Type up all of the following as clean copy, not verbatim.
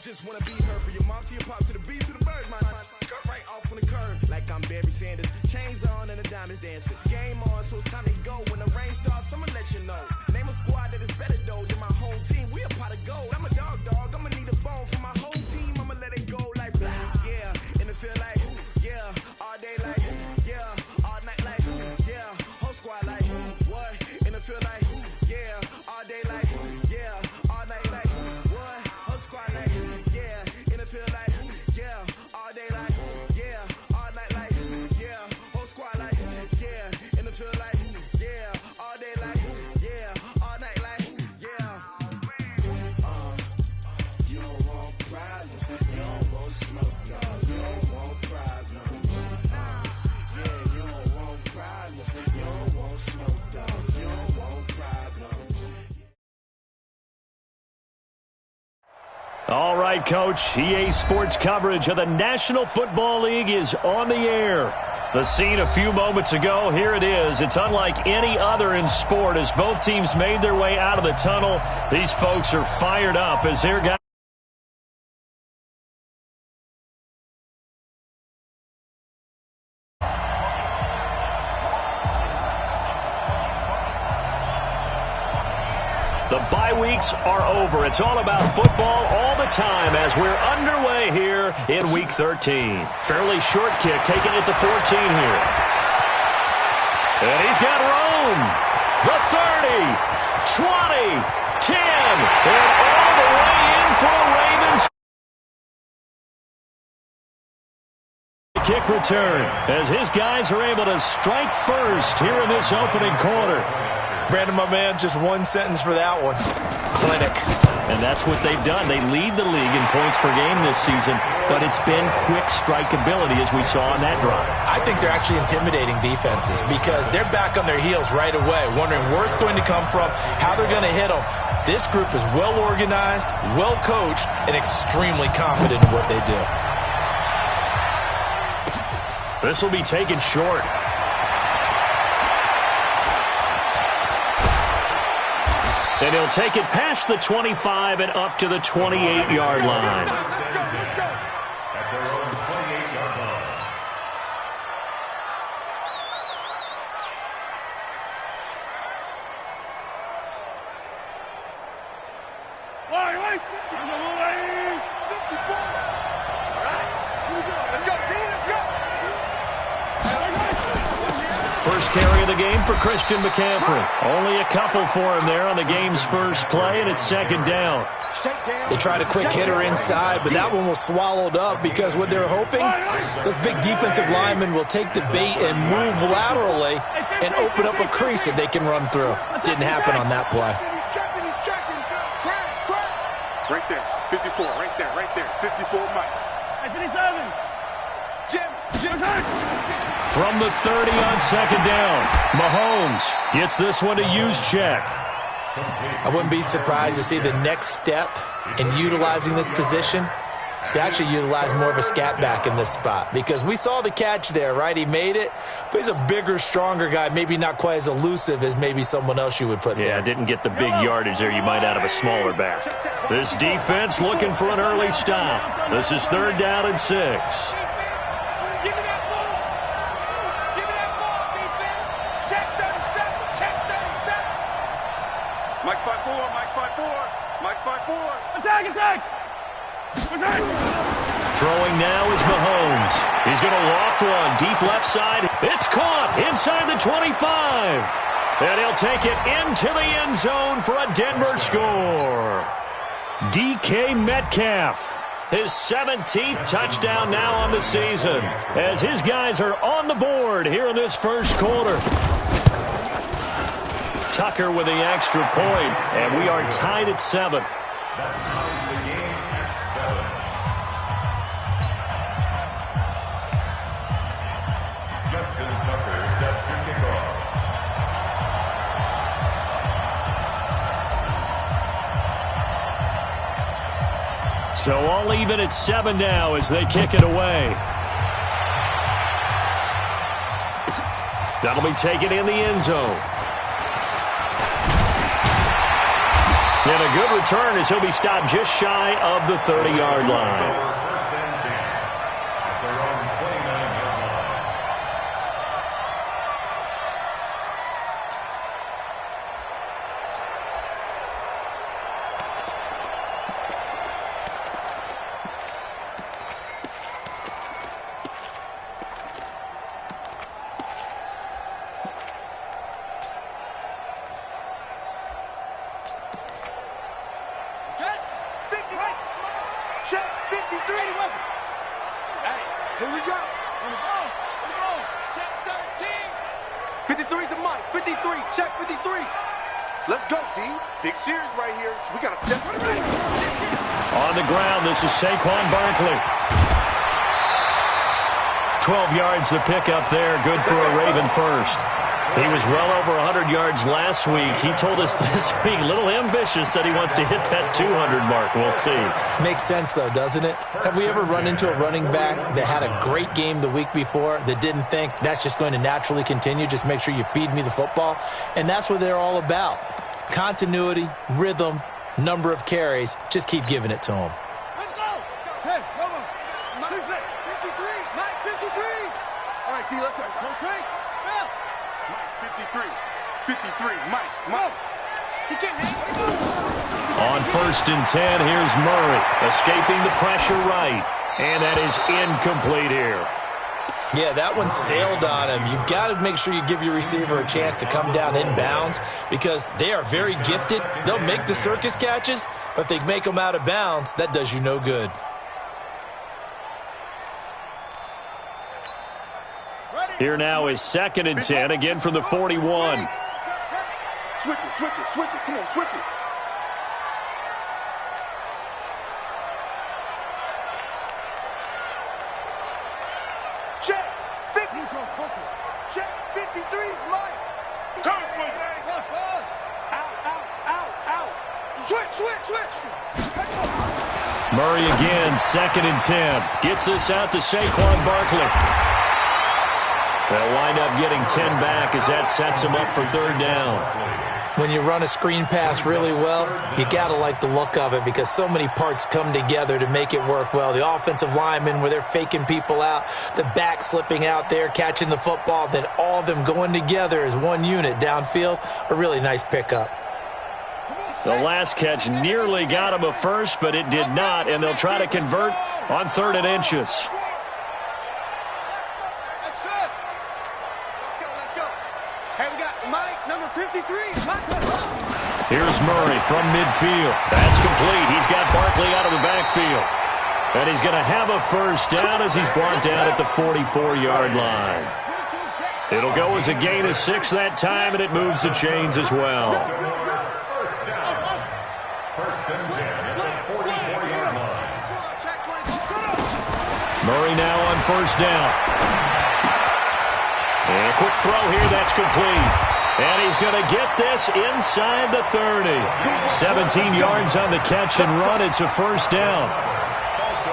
just wanna be her. For your mom to your pop to the beat to the birds, my cut right off on the curve. Like I'm Barry Sanders. Chains on and the diamonds dancing. Game on, so it's time to go. When the rain starts, I'ma let you know. Name a squad that is better though than my home team. We a pot of gold. I'm a dog. I'ma need a bone for my whole team. I'ma let it go like blah. Yeah, and it feel like yeah, all day like yeah, all night like yeah, whole squad like what? And it feel like yeah, all day like yeah, all night like what? Whole squad like yeah, and it feel like yeah, all day like yeah, all night like yeah, whole squad like yeah, and it feel like yeah, all day like yeah, all night like yeah. You don't want problems, you don't want smoke, no. You don't want problems. Yeah, you don't want problems, you don't want smoke, no. You don't want problems. All right, Coach. EA Sports coverage of the National Football League is on the air. The scene a few moments ago, here it is. It's unlike any other in sport as both teams made their way out of the tunnel. These folks are fired up as their guys. The bye weeks are over. It's all about football all the time as we're underway here in Week 13. Fairly short kick, taking it to 14 here. And he's got room. The 30, 20, 10, and all the way in for a Ravens kick return as his guys are able to strike first here in this opening quarter. Brandon, my man, just one sentence for that one. Clinic. And that's what they've done. They lead the league in points per game this season, but it's been quick strikeability as we saw on that drive. I think they're actually intimidating defenses because they're back on their heels right away, wondering where it's going to come from, how they're going to hit them. This group is well organized, well coached, and extremely confident in what they do. This will be taken short. And he'll take it past the 25 and up to the 28-yard line. At their own 28-yard line. First carry of the game for Christian McCaffrey. Only a couple for him there on the game's first play, and it's second down. They tried a quick hitter inside, but that one was swallowed up because what they're hoping, those big defensive linemen will take the bait and move laterally and open up a crease that they can run through. Didn't happen on that play. Right there, 54, right there, 54, Mike. 57. From the 30 on second down, Mahomes gets this one to Juszczyk. I wouldn't be surprised to see the next step in utilizing this position is to actually utilize more of a scat back in this spot because we saw the catch there, right? He made it, but he's a bigger, stronger guy, maybe not quite as elusive as maybe someone else you would put there. Yeah, didn't get the big yardage there you might out of a smaller back. This defense looking for an early stop. This is third down and 6. Attack! Throwing now is Mahomes. He's going to loft one deep left side. It's caught inside the 25. And he'll take it into the end zone for a Denver score. DK Metcalf, his 17th touchdown now on the season as his guys are on the board here in this first quarter. Tucker with the extra point, and we are tied at 7. That ties the game at 7. Justin Tucker set to kick off. So all even at 7 now as they kick it away. That'll be taken in the end zone. And a good return as he'll be stopped just shy of the 30-yard line. First and 10 at their own 29-yard line. Check 53 to weapon. Hey, here we go. On the ball. On the ball. Check 13. 53 to Mike. 53. Check 53. Let's go, D. Big series right here. So we got to step for the ring. On the ground, this is Saquon Barkley. 12 yards the pick up there. Good for a Raven first. He was well over 100 yards last week. He told us this week, a little ambitious, said he wants to hit that 200 mark. We'll see. Makes sense, though, doesn't it? Have we ever run into a running back that had a great game the week before that didn't think that's just going to naturally continue? Just make sure you feed me the football. And that's what they're all about. Continuity, rhythm, number of carries. Just keep giving it to them. Let's go. Hey, go. Mike 53. Mike 53. All right, D, let's go. Okay. 53. 53. Mike. He can't hang. On first and 10, here's Murray, escaping the pressure right. And that is incomplete here. Yeah, that one sailed on him. You've got to make sure you give your receiver a chance to come down inbounds because they are very gifted. They'll make the circus catches, but if they make them out of bounds, that does you no good. Here now is second and 10, again from the 41. Switch it. Come on, switch it. Check 50. Check 53's Mike. Come on, out. Switch. Murray again, second and 10. Gets this out to Saquon Barkley. They'll wind up getting 10 back as that sets him up for third down. When you run a screen pass really well, you got to like the look of it because so many parts come together to make it work well. The offensive linemen where they're faking people out, the back slipping out there, catching the football, then all of them going together as one unit downfield, a really nice pickup. The last catch nearly got him a first, but it did not, and they'll try to convert on 3rd and inches. Here's Murray from midfield. That's complete. He's got Barkley out of the backfield. And he's going to have a first down as he's brought down at the 44-yard line. It'll go as a gain of 6 that time, and it moves the chains as well. First and 10 at the 44-yard line. Murray now on first down. And a quick throw here. That's complete. And he's going to get this inside the 30. 17 yards on the catch and run. It's a first down.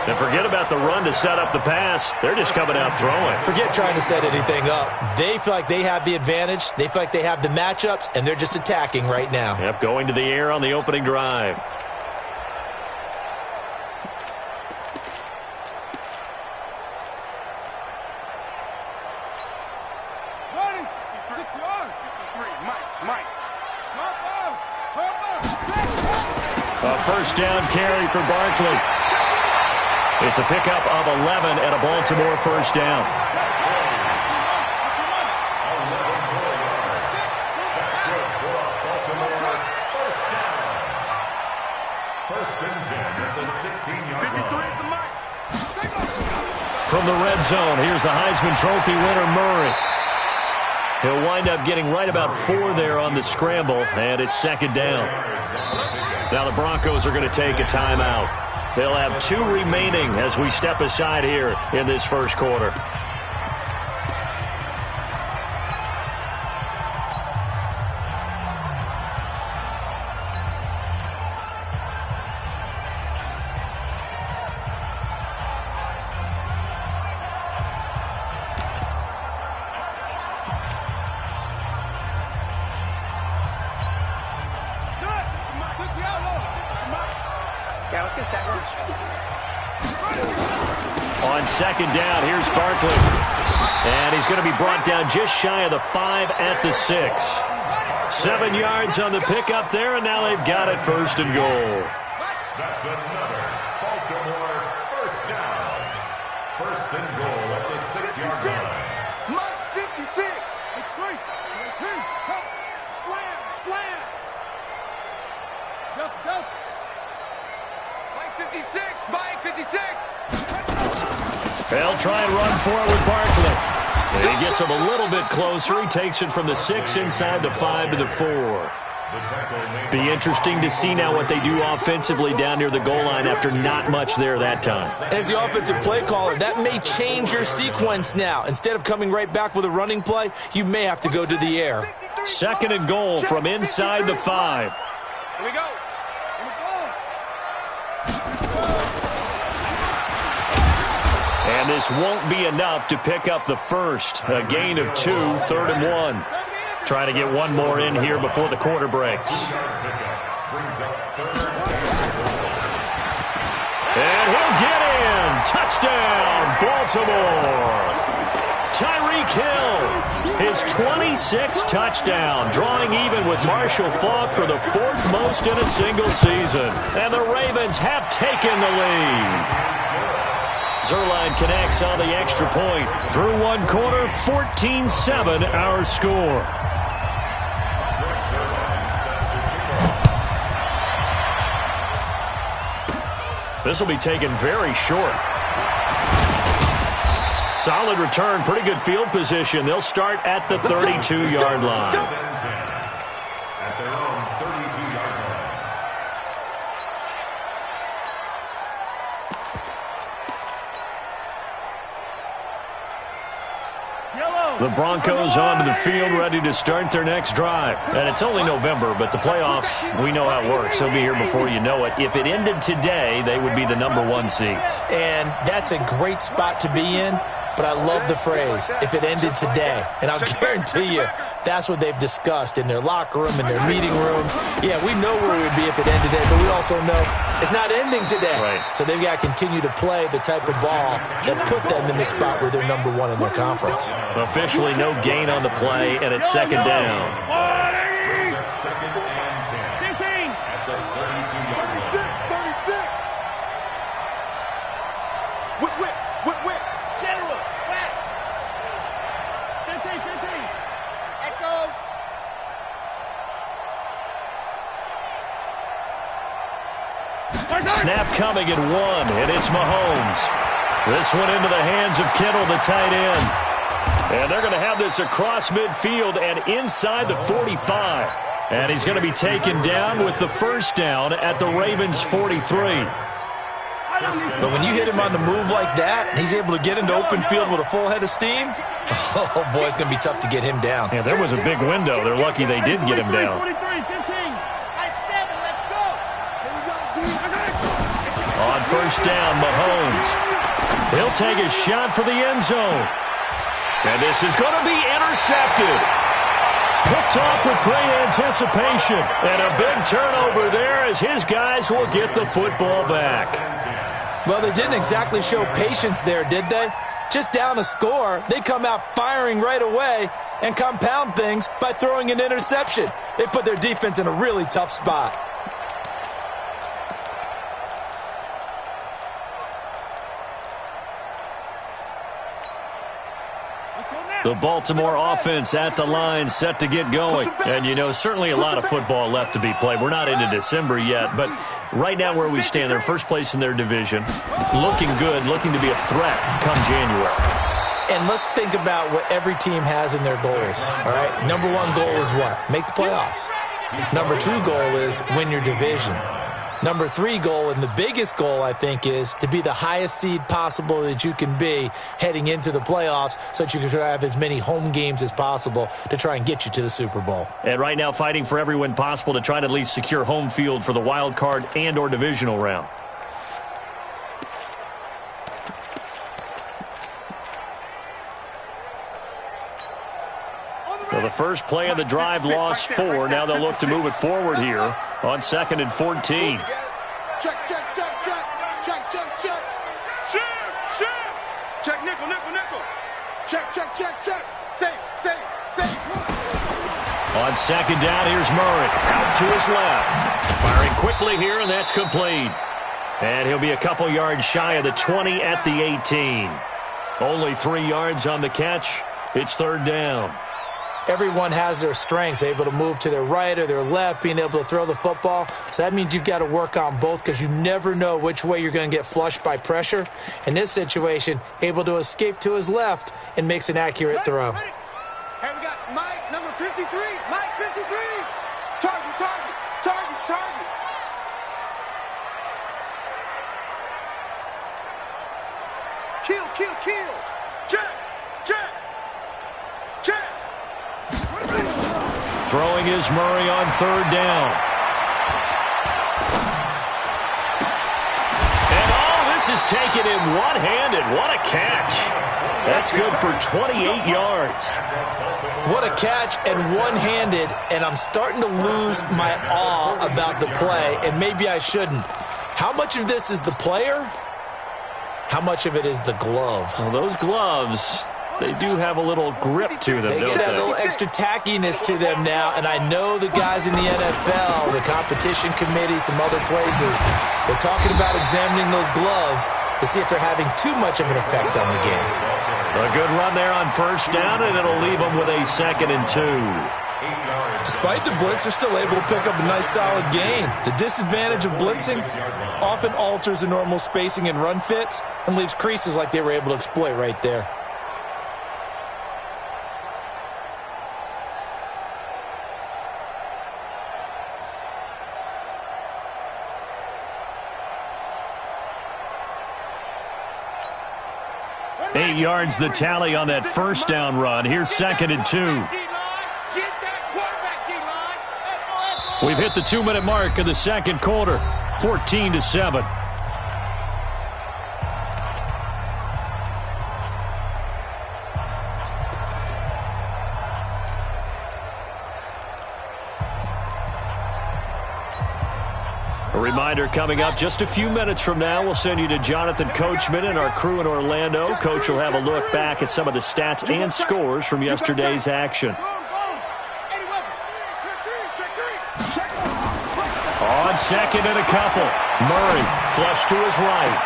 And forget about the run to set up the pass. They're just coming out throwing. Forget trying to set anything up. They feel like they have the advantage. They feel like they have the matchups, and they're just attacking right now. Yep, going to the air on the opening drive. A first down carry for Barkley. It's a pickup of 11 and a Baltimore first down. First and 10 at the 16-yard line. From the red zone, here's the Heisman Trophy winner, Murray. He'll wind up getting right about 4 there on the scramble, and it's second down. Now the Broncos are going to take a timeout. They'll have 2 remaining as we step aside here in this first quarter. Okay, let's get set. On second down, here's Barkley. And he's going to be brought down just shy of the 5 at the 6. 7 yards on the pickup there, and now they've got it first and goal. That's another Baltimore first down. First and goal at the 6-yard line. Mike's 56. It's great. Slam. Delta. Mike 56. Mike 56. They'll try and run for it with Barkley. And he gets him a little bit closer. He takes it from the 6 inside the 5 to the 4. Be interesting to see now what they do offensively down near the goal line after not much there that time. As the offensive play caller, that may change your sequence now. Instead of coming right back with a running play, you may have to go to the air. Second and goal from inside the 5. Here we go. And this won't be enough to pick up the first. A gain of 2, 3rd and 1. Trying to get one more in here before the quarter breaks. And he'll get in. Touchdown, Baltimore. Tyreek Hill, his 26th touchdown, drawing even with Marshall Faulk for the 4th most in a single season. And the Ravens have taken the lead. Zerline connects on the extra point. Through one quarter, 14-7 our score. This will be taken very short. Solid return, pretty good field position. They'll start at the 32-yard line. At their own 32-yard line. The Broncos onto the field, ready to start their next drive. And it's only November, but the playoffs, we know how it works. They'll be here before you know it. If it ended today, they would be the #1 seed. And that's a great spot to be in. But I love the phrase, if it ended today. And I'll guarantee you, that's what they've discussed in their locker room, in their meeting rooms. Yeah, we know where we would be if it ended today, but we also know it's not ending today. Right. So they've got to continue to play the type of ball that put them in the spot where they're #1 in their conference. Officially no gain on the play, and it's second down. Second and 10. At the 32-yard line. 36. Whip. General, West. 15. Echo. Snap coming at 1, and it's Mahomes. This one into the hands of Kittle, the tight end. And they're going to have this across midfield and inside the 45. And he's going to be taken down with the first down at the Ravens' 43. But when you hit him on the move like that, and he's able to get into open field with a full head of steam, oh, boy, it's going to be tough to get him down. Yeah, there was a big window. They're lucky they did get him down. 43, 15. High 7, let's go. On first down, Mahomes. He'll take a shot for the end zone. And this is going to be intercepted. Picked off with great anticipation. And a big turnover there as his guys will get the football back. Well, they didn't exactly show patience there, did they? Just down a score, they come out firing right away and compound things by throwing an interception. They put their defense in a really tough spot. The Baltimore offense at the line, set to get going. And, you know, certainly a lot of football left to be played. We're not into December yet, but right now where we stand, they're first place in their division. Looking good, looking to be a threat come January. And let's think about what every team has in their goals, all right? #1 goal is what? Make the playoffs. #2 goal is win your division. #3 goal, and the biggest goal, I think, is to be the highest seed possible that you can be heading into the playoffs so that you can have as many home games as possible to try and get you to the Super Bowl. And right now fighting for every win possible to try to at least secure home field for the wild card and or divisional round. Well, the first play of the drive lost 4. Now they'll look to move it forward here on 2nd and 14. Check. check, check. Check, nickel, nickel, nickel. Check, check, check, check. Safe. On second down, here's Murray. Out to his left. Firing quickly here, and that's complete. And he'll be a couple yards shy of the 20 at the 18. Only 3 yards on the catch. It's third down. Everyone has their strengths, able to move to their right or their left, being able to throw the football. So that means you've got to work on both because you never know which way you're going to get flushed by pressure. In this situation, able to escape to his left and makes an accurate throw. Hey, we got Mike, number 53. Mike, 53. Target. Kill. Check. Throwing is Murray on third down. And this is taken in one-handed. What a catch. That's good for 28 yards. What a catch and one-handed, and I'm starting to lose my awe about the play, and maybe I shouldn't. How much of this is the player? How much of it is the glove? Well, those gloves, they do have a little grip to them, They don't get a they? little extra tackiness to them now, and I know the guys in the NFL, the competition committee, some other places, they're talking about examining those gloves to see if they're having too much of an effect on the game. A good run there on first down, and it'll leave them with a 2nd and 2. Despite the blitz, they're still able to pick up a nice solid gain. The disadvantage of blitzing often alters the normal spacing and run fits and leaves creases like they were able to exploit right there. Eight yards the tally on that first down run. Here's 2nd and 2. We've hit the 2-minute mark of the second quarter. 14-7. A reminder coming up just a few minutes from now, we'll send you to Jonathan Coachman and our crew in Orlando. Coach will have a look back at some of the stats and scores from yesterday's action. On second and a couple, Murray flush to his right.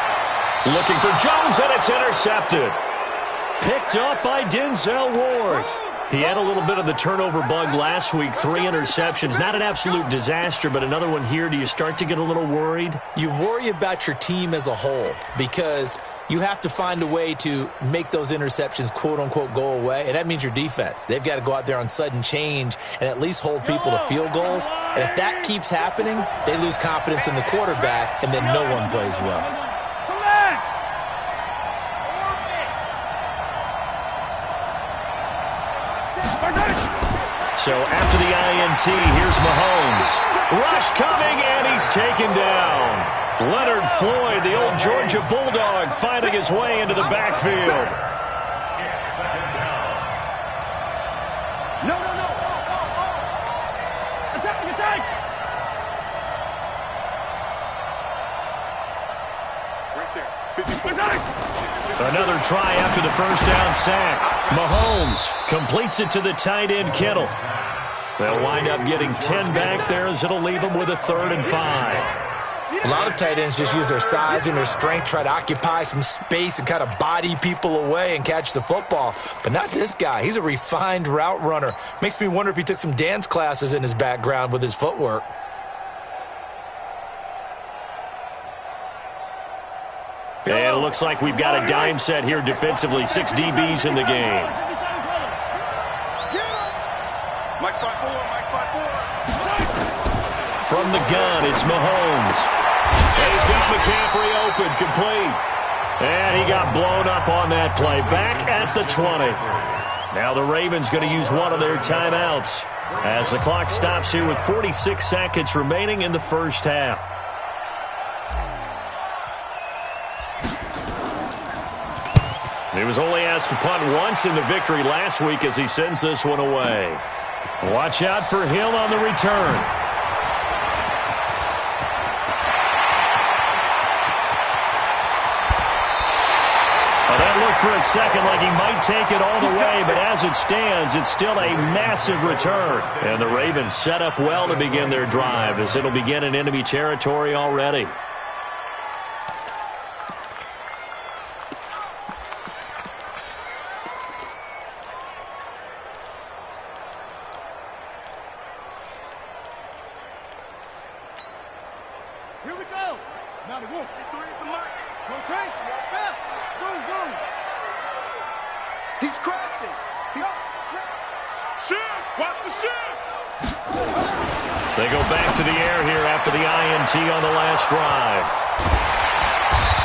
Looking for Jones, and it's intercepted. Picked up by Denzel Ward. He had a little bit of the turnover bug last week, 3 interceptions. Not an absolute disaster, but another one here. Do you start to get a little worried? You worry about your team as a whole because you have to find a way to make those interceptions, quote-unquote, go away, and that means your defense. They've got to go out there on sudden change and at least hold people to field goals, and if that keeps happening, they lose confidence in the quarterback, and then no one plays well. So after the INT, here's Mahomes. Rush coming, and he's taken down. Leonard Floyd, the old Georgia Bulldog, finding his way into the backfield. No. Attack. Right there. Another try after the first down sack. Mahomes completes it to the tight end, Kittle. They'll wind up getting 10 back there as it'll leave them with a 3rd and 5. A lot of tight ends just use their size and their strength, try to occupy some space and kind of body people away and catch the football. But not this guy. He's a refined route runner. Makes me wonder if he took some dance classes in his background with his footwork. And it looks like we've got a dime set here defensively. 6 DBs in the game. Mike 5-4. From the gun, it's Mahomes. And he's got McCaffrey open, complete. And he got blown up on that play. Back at the 20. Now the Ravens going to use one of their timeouts as the clock stops here with 46 seconds remaining in the first half. He was only asked to punt once in the victory last week as he sends this one away. Watch out for Hill on the return. That looked for a second like he might take it all the way, but as it stands, it's still a massive return. And the Ravens set up well to begin their drive as it'll begin in enemy territory already. Here we go. Now the wolf. 3 at the mark. Rotate. Zoom, zoom. He's crashing. Shift. Watch the shift. They go back to the air here after the INT on the last drive.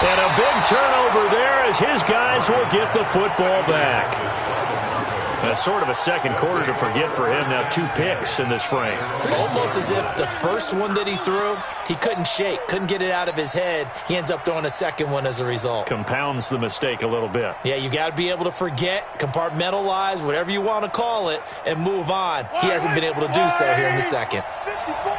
And a big turnover there as his guys will get the football back. That's sort of a second quarter to forget for him. Now 2 picks in this frame. Almost as if the first one that he threw, he couldn't shake, couldn't get it out of his head. He ends up throwing a second one as a result. Compounds the mistake a little bit. Yeah, you got to be able to forget, compartmentalize, whatever you want to call it, and move on. He hasn't been able to do so here in the second. 54.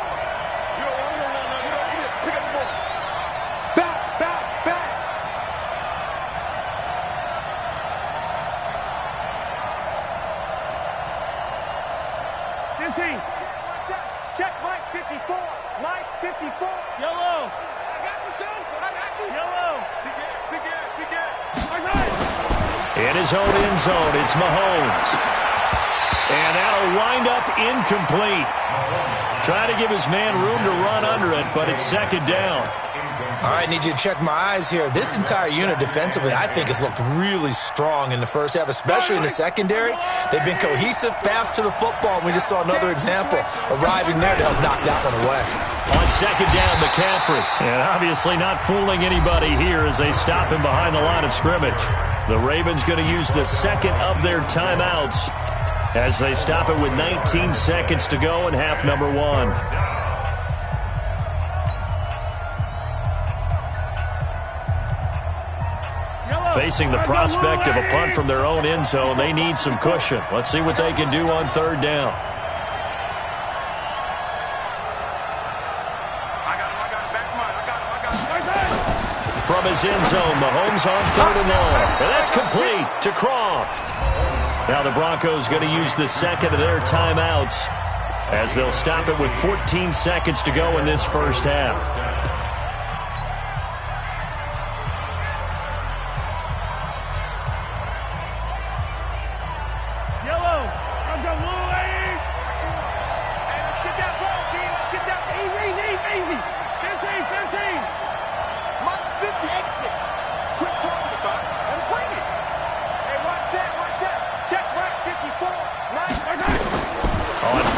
Check Mike 54. Mike 54. Yellow. I got you, son. I got you. Yellow. Big In his own end zone, it's Mahomes. And that'll wind up incomplete. Trying to give his man room to run under it, but it's second down. All right, need you to check my eyes here. This entire unit defensively, I think, has looked really strong in the first half, especially in the secondary. They've been cohesive, fast to the football. We just saw another example arriving there to help knock that one away. On second down, McCaffrey. And obviously not fooling anybody here as they stop him behind the line of scrimmage. The Ravens going to use the second of their timeouts as they stop it with 19 seconds to go in half number 1. Facing the prospect of a punt from their own end zone, they need some cushion. Let's see what they can do on third down. From his end zone, Mahomes on third and long. And that's complete to Croft. Now the Broncos going to use the second of their timeouts as they'll stop it with 14 seconds to go in this first half.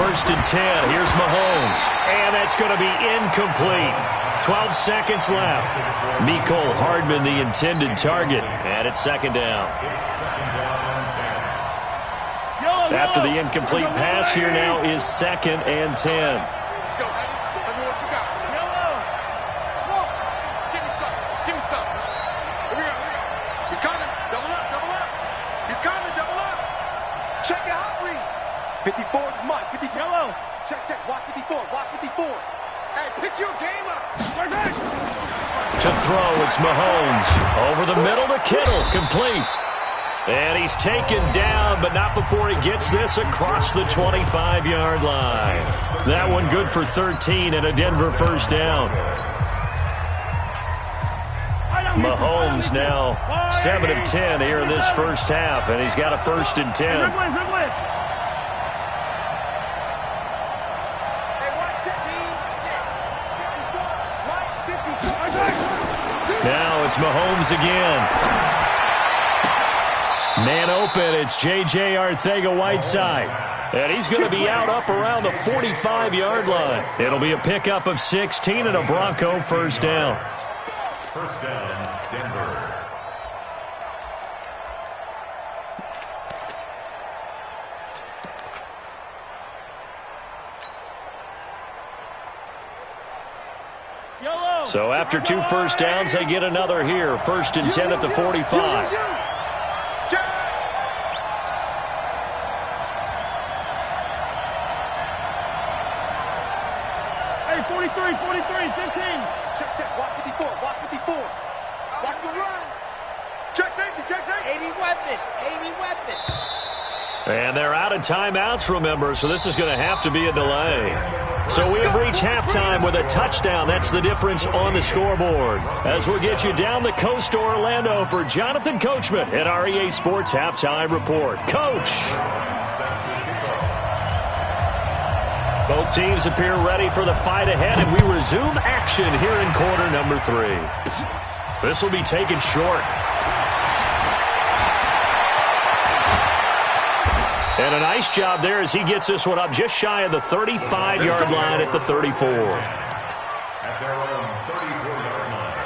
First and 10. Here's Mahomes. And that's going to be incomplete. 12 seconds left. Mecole Hardman, the intended target. And it's second down. After the incomplete pass, here now is second and 10. Let's go, Eddie. Let me what you got. Smoke. Give me some. Give me some. Here we go. He's coming. Double up. Double up. He's coming. Double up. Check your hot read. 54 is Mike. 50. Yellow. Check, check. Watch 54. Watch 54. Hey, pick your game up. To throw, it's Mahomes. Over the middle to Kittle. Complete. And he's taken down, but not before he gets this across the 25-yard line. That one good for 13 and a Denver first down. Mahomes now 7 of 10 here in this first half, and he's got a first and 10. Now it's Mahomes again. Man open, it's J.J. Arcega-Whiteside. And he's going to be out up around the 45-yard line. It'll be a pickup of 16 and a Bronco first down. First down, Denver. So after 2 first downs, they get another here. First and 10 at the 45. Hey, 43, 15. Check, check. Watch 54. Watch 54. Watch the run. Check safety, check safety. 80 weapon, 80 weapon. And they're out of timeouts, remember, so this is going to have to be a delay. So we have reached halftime with a touchdown. That's the difference on the scoreboard. As we'll get you down the coast to Orlando for Jonathan Coachman at our EA Sports Halftime Report. Coach! Both teams appear ready for the fight ahead, and we resume action here in quarter number 3. This will be taken short. And a nice job there as he gets this one up just shy of the 35-yard line at the 34. At their own 34-yard line.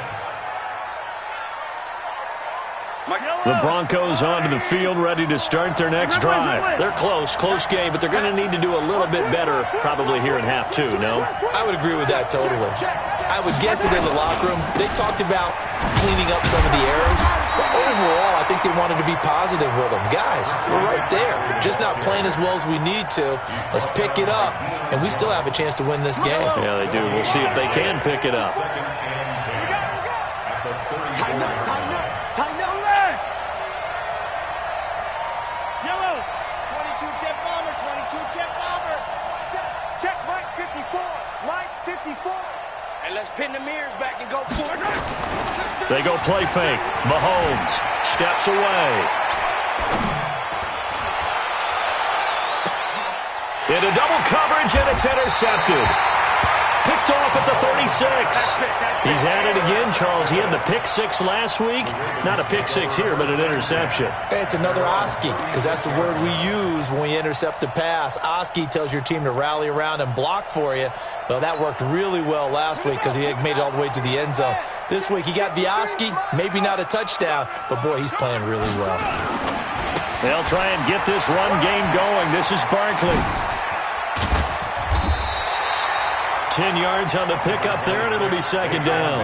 The Broncos onto the field, ready to start their next drive. They're close game, but they're going to need to do a little bit better probably here in half 2, no? I would agree with that totally. I would guess that in the locker room, they talked about cleaning up some of the errors, but overall, I think they wanted to be positive with them. Guys, we're right there. Just not playing as well as we need to. Let's pick it up, and we still have a chance to win this game. Yeah, they do. We'll see if they can pick it up. Tighten up, tighten up, tighten up. Yellow. 22 jet bomber, 22 jet bomber. Check Mike 54, Mike 54. And let's pin the mirrors back and go for it. They go play fake. Mahomes steps away. Into double coverage, and it's intercepted. Picked off at the 36. He's had it again, Charles. He had the pick 6 last week. Not a pick 6 here, but an interception. Hey, it's another Oski, because that's the word we use when we intercept a pass. Oski tells your team to rally around and block for you. Well, that worked really well last week because he made it all the way to the end zone. This week he got the Oski, maybe not a touchdown, but boy, he's playing really well. They'll try and get this run game going. This is Barkley. 10 yards on the pickup there, and it'll be second down.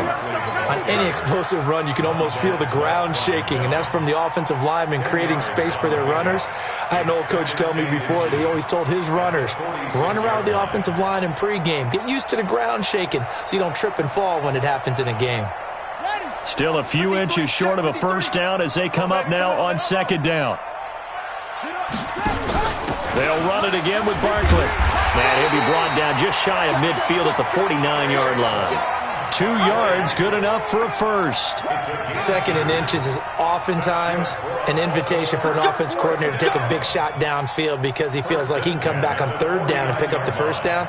On any explosive run, you can almost feel the ground shaking, and that's from the offensive linemen creating space for their runners. I had an old coach tell me before, he always told his runners, run around the offensive line in pregame. Get used to the ground shaking so you don't trip and fall when it happens in a game. Still a few inches short of a first down as they come up now on second down. They'll run it again with Barkley. And he'll be brought down just shy of midfield at the 49-yard line. 2 yards, good enough for a first. Second and inches is oftentimes an invitation for an offense coordinator to take a big shot downfield because he feels like he can come back on third down and pick up the first down.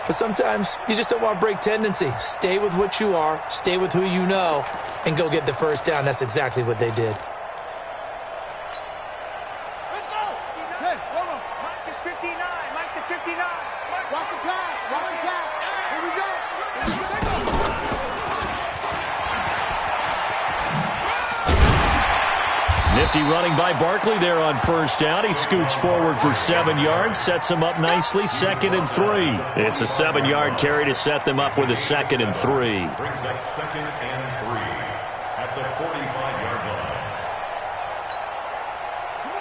But sometimes you just don't want to break tendency. Stay with what you are, stay with who you know, and go get the first down. That's exactly what they did. Nifty running by Barkley there on first down. He scoots forward for 7 yards, sets him up nicely, 2nd and 3. It's a 7-yard carry to set them up with a 2nd and 3. Brings up 2nd and 3 at the 45-yard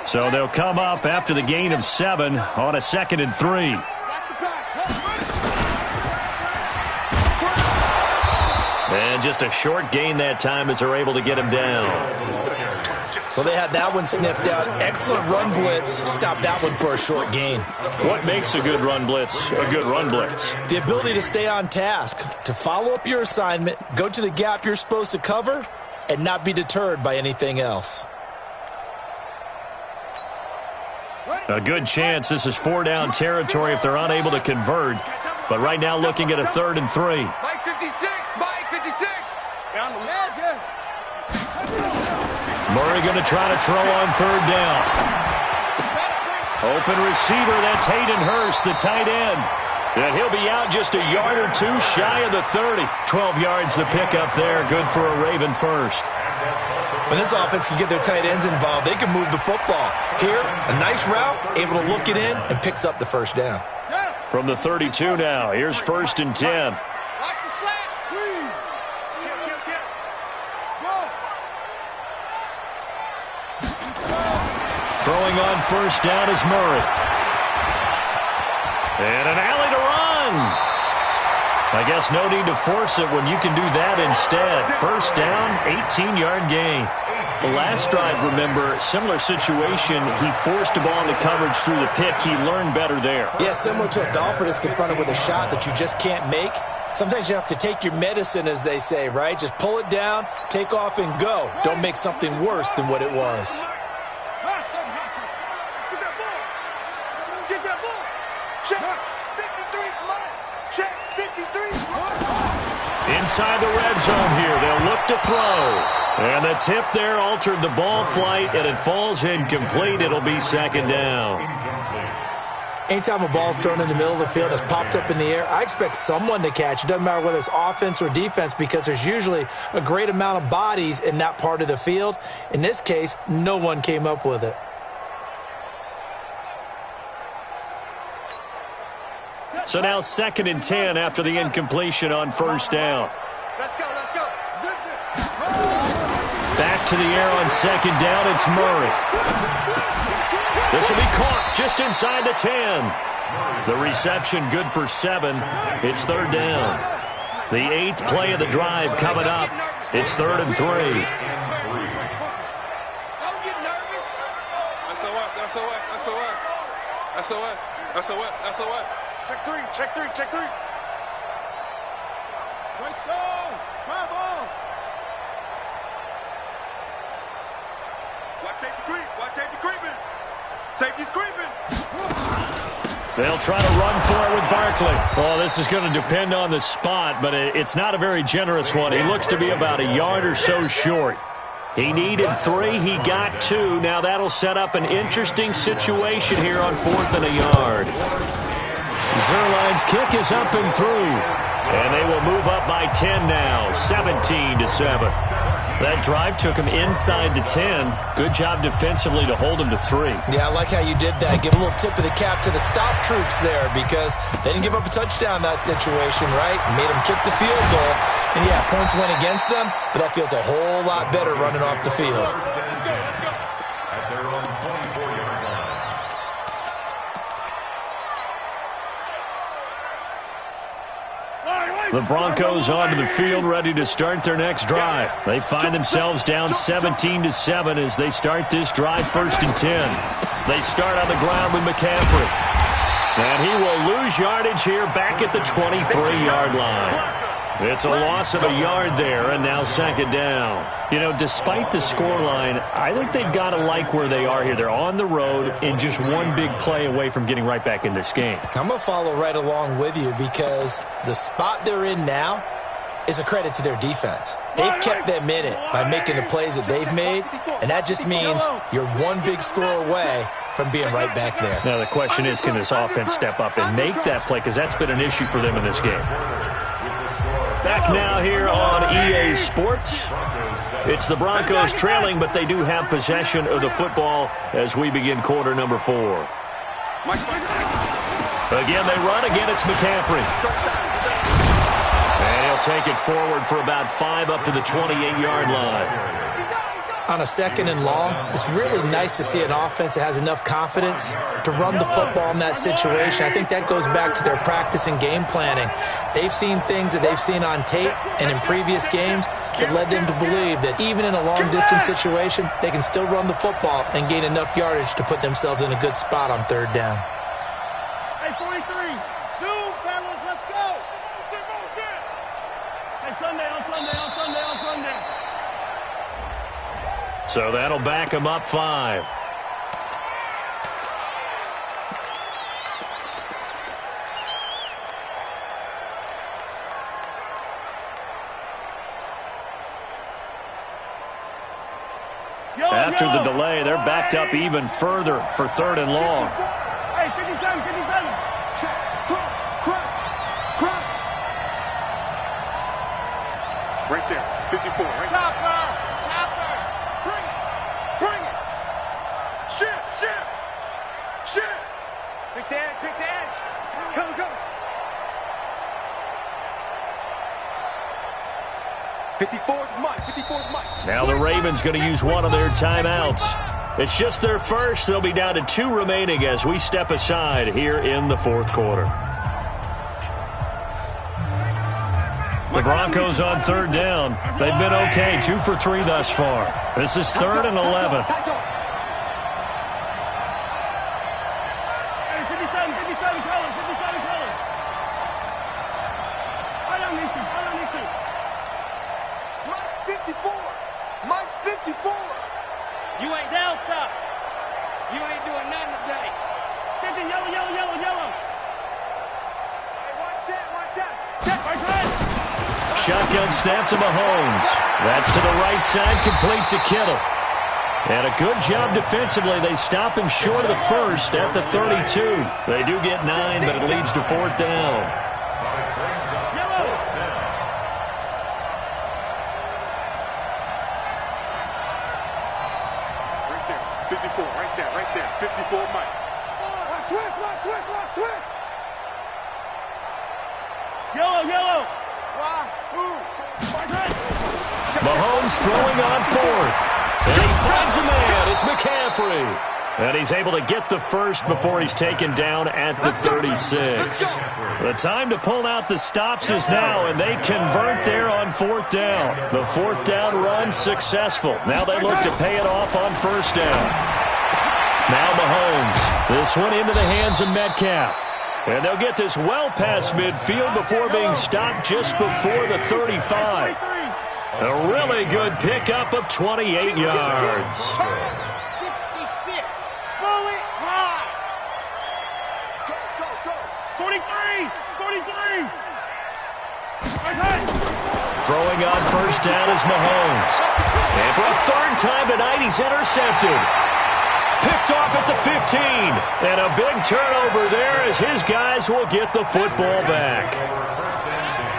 line. So they'll come up after the gain of 7 on a 2nd and 3. And just a short gain that time as they're able to get him down. Well, they had that one sniffed out. Excellent run blitz. Stopped that one for a short gain. What makes a good run blitz a good run blitz? The ability to stay on task, to follow up your assignment, go to the gap you're supposed to cover, and not be deterred by anything else. A good chance this is 4-down territory if they're unable to convert. But right now looking at a 3rd and 3. Mike 56, Mike 56. Down the ledge, Murray going to try to throw on 3rd down. Open receiver, that's Hayden Hurst, the tight end. And he'll be out just a yard or 2 shy of the 30. 12 yards the pickup there, good for a Raven first. When this offense can get their tight ends involved, they can move the football. Here, a nice route, able to look it in, and picks up the first down. From the 32 now, here's 1st and 10. Watch the slap. Squeeze. Kill. Go. Throwing on 1st down is Murray. And an alley to run. I guess no need to force it when you can do that instead. 1st down, 18-yard gain. The last drive, remember, similar situation. He forced a ball into coverage through the pick. He learned better there. Yeah, similar to a golfer that's confronted with a shot that you just can't make. Sometimes you have to take your medicine, as they say, right? Just pull it down, take off, and go. Don't make something worse than what it was. Get that ball. Check 53 is mine. Check 53 is mine. Inside the red zone here, they'll look to throw. And the tip there altered the ball flight, and it falls incomplete. It'll be second down. Anytime a ball's thrown in the middle of the field, it's popped up in the air, I expect someone to catch. It doesn't matter whether it's offense or defense, because there's usually a great amount of bodies in that part of the field. In this case, no one came up with it. So now 2nd and 10 after the incompletion on first down. Let's go, let's go. Back to the air on 2nd down, it's Murray. This will be caught just inside the 10. The reception good for 7. It's 3rd down. The 8th play of the drive coming up. It's 3rd and 3. Don't get nervous. SOS. Check 3, check 3, check 3. Right stone. Drive on. Watch safety creep. Watch safety creeping. Safety's creeping. They'll try to run for it with Barkley. Oh, this is going to depend on the spot, but it's not a very generous one. He looks to be about a yard or so short. He needed 3. He got 2. Now that'll set up an interesting situation here on 4th and a yard. Zerline's kick is up and through. And they will move up by 10 now, 17-7. That drive took him inside the 10. Good job defensively to hold him to 3. Yeah, I like how you did that. Give a little tip of the cap to the stop troops there, because they didn't give up a touchdown in that situation, right? Made them kick the field goal. And, yeah, points went against them, but that feels a whole lot better running off the field. At their own 24-yard line. The Broncos onto the field, ready to start their next drive. They find themselves down 17-7 as they start this drive 1st and 10. They start on the ground with McCaffrey. And he will lose yardage here back at the 23-yard line. It's a loss of a yard there, and now 2nd down. You know, despite the scoreline, I think they've got to like where they are here. They're on the road and just one big play away from getting right back in this game. I'm going to follow right along with you, because the spot they're in now is a credit to their defense. They've kept them in it by making the plays that they've made, and that just means you're one big score away from being right back there. Now the question is, can this offense step up and make that play, because that's been an issue for them in this game. Back now here on EA Sports. It's the Broncos trailing, but they do have possession of the football as we begin quarter number 4. Again, they run. Again, it's McCaffrey. And he'll take it forward for about 5 up to the 28-yard line. On a 2nd and long, it's really nice to see an offense that has enough confidence to run the football in that situation. I think that goes back to their practice and game planning. They've seen things that they've seen on tape and in previous games that led them to believe that even in a long-distance situation, they can still run the football and gain enough yardage to put themselves in a good spot on 3rd down. Hey, 43. Zoom, fellas, let's go. Hey, Sunday. So that'll back him up 5. After the delay, they're backed up even further for 3rd and long. Hey, 57. Cross. Right there, 54. Right there. Chopper. Bring it. Shit. Quick the edge. Come. 54's Mike. Now the Ravens going to use one of their timeouts. It's just their first. They'll be down to 2 remaining as we step aside here in the 4th quarter. The Broncos on third down. They've been okay, 2 for 3 thus far. This is 3rd and 11. Mike's 54. You ain't Delta. You ain't doing nothing today. 50, yellow. Hey, watch that. Check, right side. Shotgun snap to Mahomes. That's to the right side, complete to Kittle. And a good job defensively. They stop him short of the first at the 32. They do get 9, but it leads to 4th down. Right there. 54, Mike. Watch twist. Yellow. Mahomes throwing on 4th. And he finds a man. It's McCaffrey. And he's able to get the first before he's taken down at the 36. The time to pull out the stops is now, and they convert there on 4th down. The 4th down run successful. Now they look to pay it off on 1st down. Now Mahomes. This one into the hands of Metcalf. And they'll get this well past midfield before being stopped just before the 35. A really good pickup of 28 yards. 66. Bullet high. Go. 43. Throwing on 1st down is Mahomes. And for a 3rd time tonight, he's intercepted. Picked off at the 15. And a big turnover there as his guys will get the football back.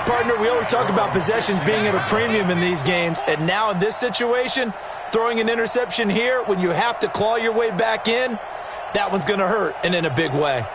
Partner, we always talk about possessions being at a premium in these games. And now in this situation, throwing an interception here when you have to claw your way back in, that one's going to hurt, and in a big way.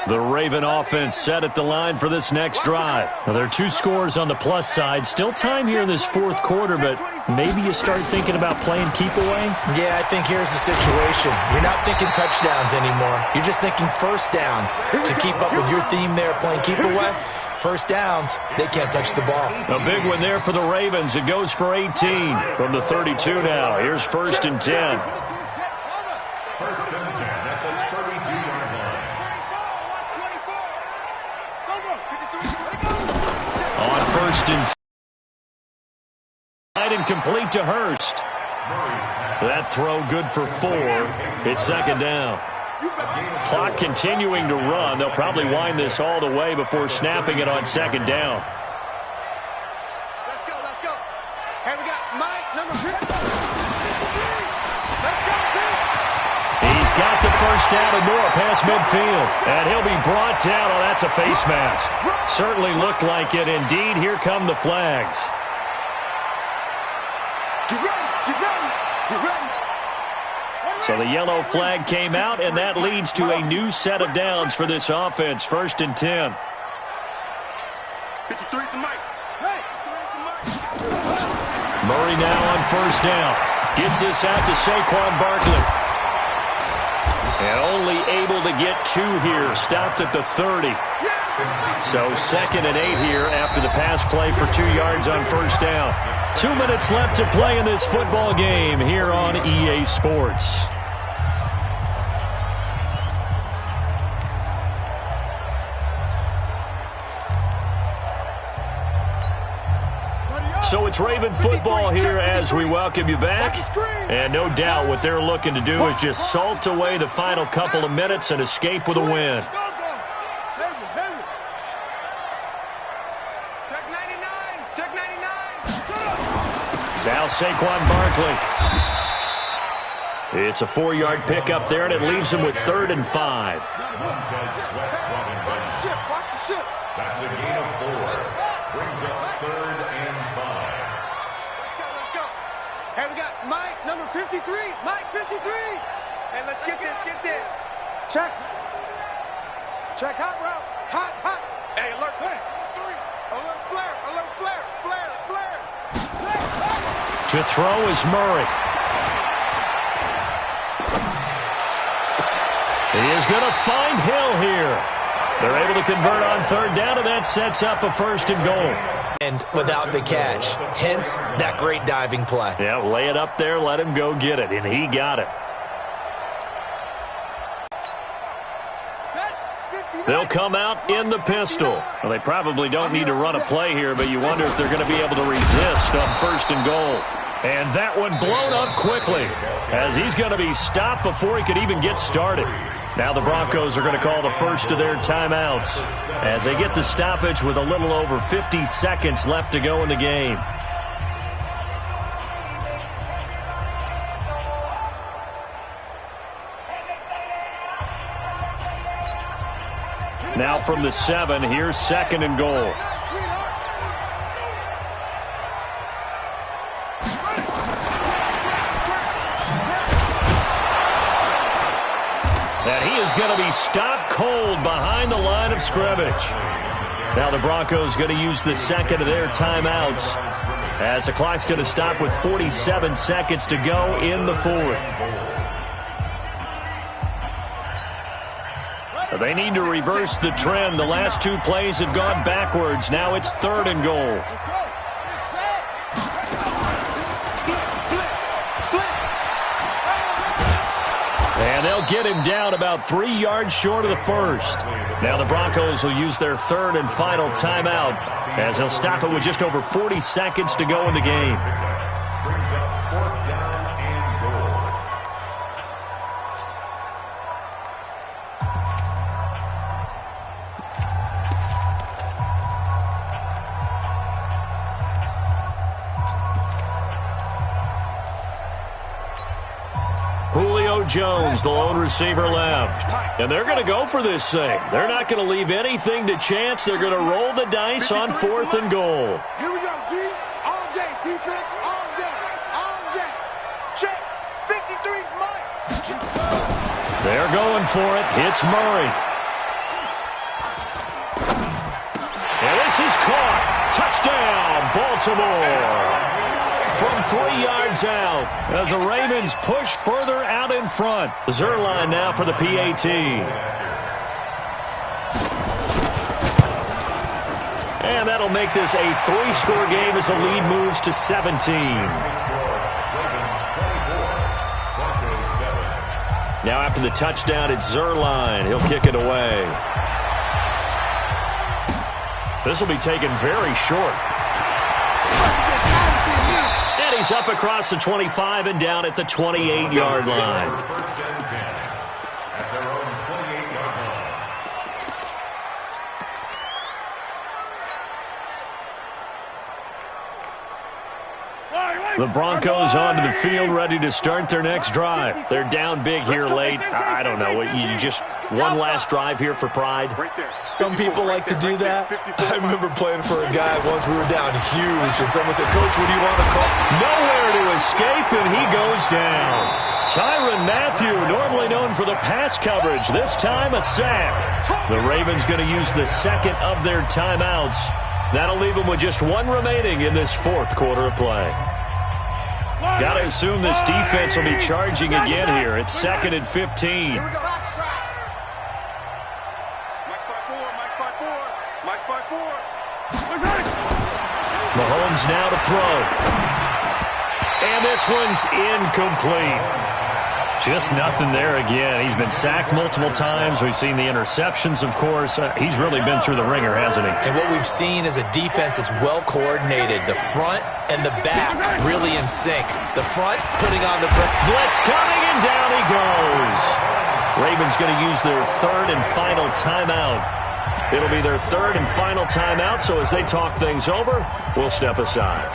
The Raven offense set at the line for this next drive. Now, there are 2 scores on the plus side. Still time here in this 4th quarter, but maybe you start thinking about playing keep away? Yeah, I think here's the situation. You're not thinking touchdowns anymore. You're just thinking 1st downs. To keep up with your theme there, playing keep away, 1st downs, they can't touch the ball. A big one there for the Ravens. It goes for 18 from the 32 now. Here's 1st and 10. 1st and 10 at the 32-yard line. On 1st and 10. And complete to Hurst. That throw good for 4. It's 2nd down. Clock continuing to run. They'll probably wind this all the way before snapping it on 2nd down. Let's go. Hey, we got Mike, number 53. Let's go, team. He's got the 1st down and more past midfield. And he'll be brought down. Oh, that's a face mask. Certainly looked like it. Indeed, here come the flags. Get ready. So the yellow flag came out, and that leads to a new set of downs for this offense. 1st and 10. 53's the Mike. Hey, 53's the Mike. Murray now on 1st down. Gets this out to Saquon Barkley. And only able to get 2 here. Stopped at the 30. So 2nd and 8 here after the pass play for 2 yards on 1st down. 2 minutes left to play in this football game here on EA Sports. So it's Raven football here as we welcome you back. And no doubt what they're looking to do is just salt away the final couple of minutes and escape with a win. Check 99. Now Saquon Barkley. It's a 4-yard pickup there, and it leaves him with 3rd and 5. Watch the ship. That's a gain of 4. Brings up 3rd and 5. Let's go. Hey, we got Mike, number 53. Mike, 53. Hey, let's get this. Check. Check hot route. Hot, hot. Hey, alert, hey. 3. Alert, flare, alert, flare, flare, flare. To throw is Murray. He is going to find Hill here. They're able to convert on third down, and that sets up a 1st and goal. And without the catch, hence that great diving play. Yeah, lay it up there, let him go get it, and he got it. They'll come out in the pistol. Well, they probably don't need to run a play here, but you wonder if they're going to be able to resist on 1st and goal. And that one blown up quickly, as he's going to be stopped before he could even get started. Now the Broncos are going to call the first of their timeouts as they get the stoppage with a little over 50 seconds left to go in the game. Now from the 7, here's 2nd and goal. And he is going to be stopped cold behind the line of scrimmage. Now the Broncos going to use the 2nd of their timeouts as the clock's going to stop with 47 seconds to go in the 4th. They need to reverse the trend. The last 2 plays have gone backwards. Now it's 3rd and goal. And they'll get him down about 3 yards short of the 1st. Now the Broncos will use their 3rd and final timeout as they'll stop it with just over 40 seconds to go in the game. Brings up 4th down and goal. Julio Jones, the lone receiver, left. And they're going to go for this thing. They're not going to leave anything to chance. They're going to roll the dice on 4th and goal. Here we go, D. All day. Defense, all day. All day. Check. 53's mine. They're going for it. It's Murray. And this is caught. Touchdown, Baltimore. From 3 yards out as the Ravens push further out in front. Zerline now for the PAT. And that'll make this a 3-score game as the lead moves to 17. Now after the touchdown, it's Zerline. He'll kick it away. This will be taken very short. He's up across the 25 and down at the 28-yard line. 1st and 10 at their own 28-yard line. The Broncos onto the field, ready to start their next drive. They're down big here late. I don't know. You just one last drive here for pride. Some people like to do that. I remember playing for a guy once. We were down huge, and someone said, "Coach, what do you want to call?" Nowhere to escape, and he goes down. Tyrann Mathieu, normally known for the pass coverage, this time a sack. The Ravens going to use the 2nd of their timeouts. That'll leave them with just 1 remaining in this 4th quarter of play. Got to assume this defense will be charging again here. It's 2nd and 15. Here we go. Mike's by 4. Mahomes now to throw. And this one's incomplete. Just nothing there again. He's been sacked multiple times. We've seen the interceptions, of course. He's really been through the ringer, hasn't he? And what we've seen is a defense that's well coordinated. The front and the back really in sync. The front putting on the blitz coming, and down he goes. Ravens going to use their 3rd and final timeout. It'll be their 3rd and final timeout, so as they talk things over, we'll step aside.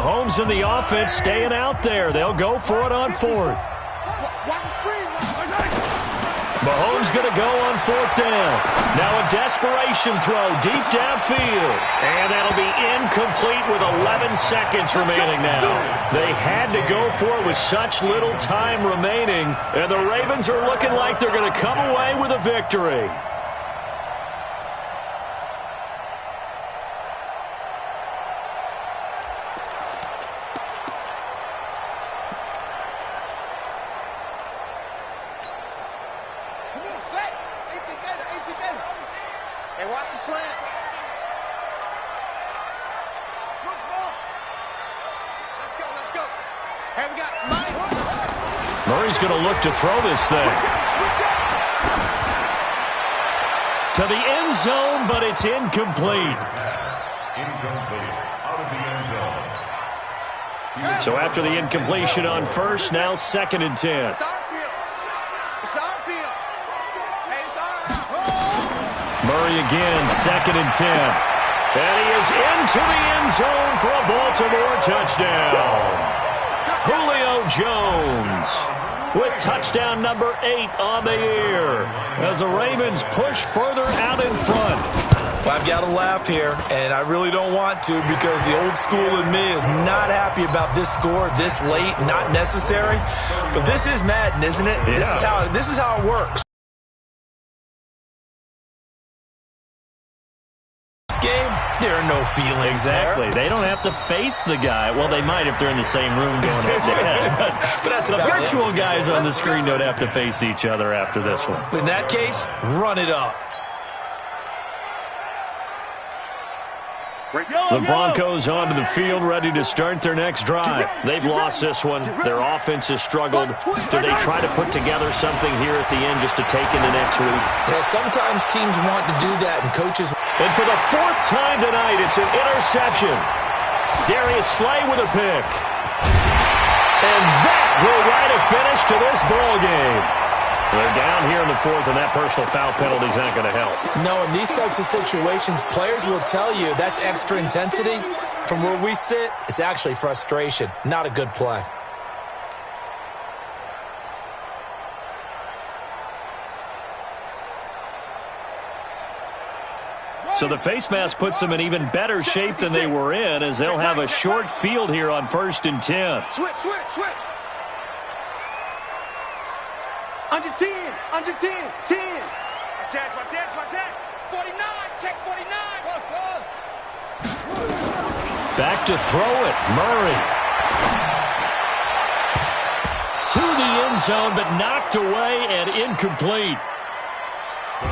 Mahomes and the offense staying out there. They'll go for it on fourth. Mahomes going to go on fourth down. Now a desperation throw deep downfield. And that'll be incomplete with 11 seconds remaining now. They had to go for it with such little time remaining. And the Ravens are looking like they're going to come away with a victory. Hey, watch the slant. Switch ball. Let's go. Hey, we got Mike. Murray's going to look to throw this thing. To the end zone, but it's incomplete. Incomplete. Out of the end zone. So after the incompletion on first, now 2nd and 10. It's our field. It's our field. Hey, it's our Murray again, 2nd and 10. And he is into the end zone for a Baltimore touchdown. Julio Jones with touchdown number 8 on the year as the Ravens push further out in front. Well, I've got to laugh here, and I really don't want to because the old school in me is not happy about this score this late, not necessary. But this is Madden, isn't it? Yeah. This is how it works. Game, there are no feelings Exactly. there. They don't have to face the guy. Well, they might if they're in the same room going head-to-head. But that's the about virtual it. guys on the screen don't have to face each other after this one. In that case, run it up. The Broncos onto the field, ready to start their next drive. They've lost this one. Their offense has struggled. Do they try to put together something here at the end just to take into next week? Yeah, sometimes teams want to do that, and coaches... And for the 4th time tonight, it's an interception. Darius Slay with a pick. And that will write a finish to this ball game. They're down here in the 4th, and that personal foul penalty is not going to help. No, in these types of situations, players will tell you that's extra intensity. From where we sit, it's actually frustration, not a good play. So the face mask puts them in even better shape than they were in as they'll have a short field here on 1st and 10. Switch. Under 10. 10. My chance. 49. Check 49. Back to throw it. Murray. To the end zone, but knocked away and incomplete.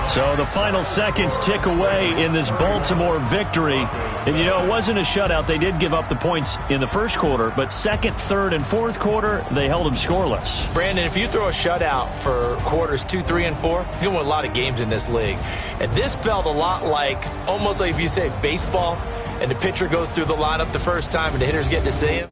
So the final seconds tick away in this Baltimore victory. And, you know, it wasn't a shutout. They did give up the points in the first quarter, but 2nd, 3rd, and 4th quarter, they held them scoreless. Brandon, if you throw a shutout for quarters 2, 3, and 4, you're going to win a lot of games in this league. And this felt a lot like, almost like if you say baseball, and the pitcher goes through the lineup the first time and the hitters get to see him.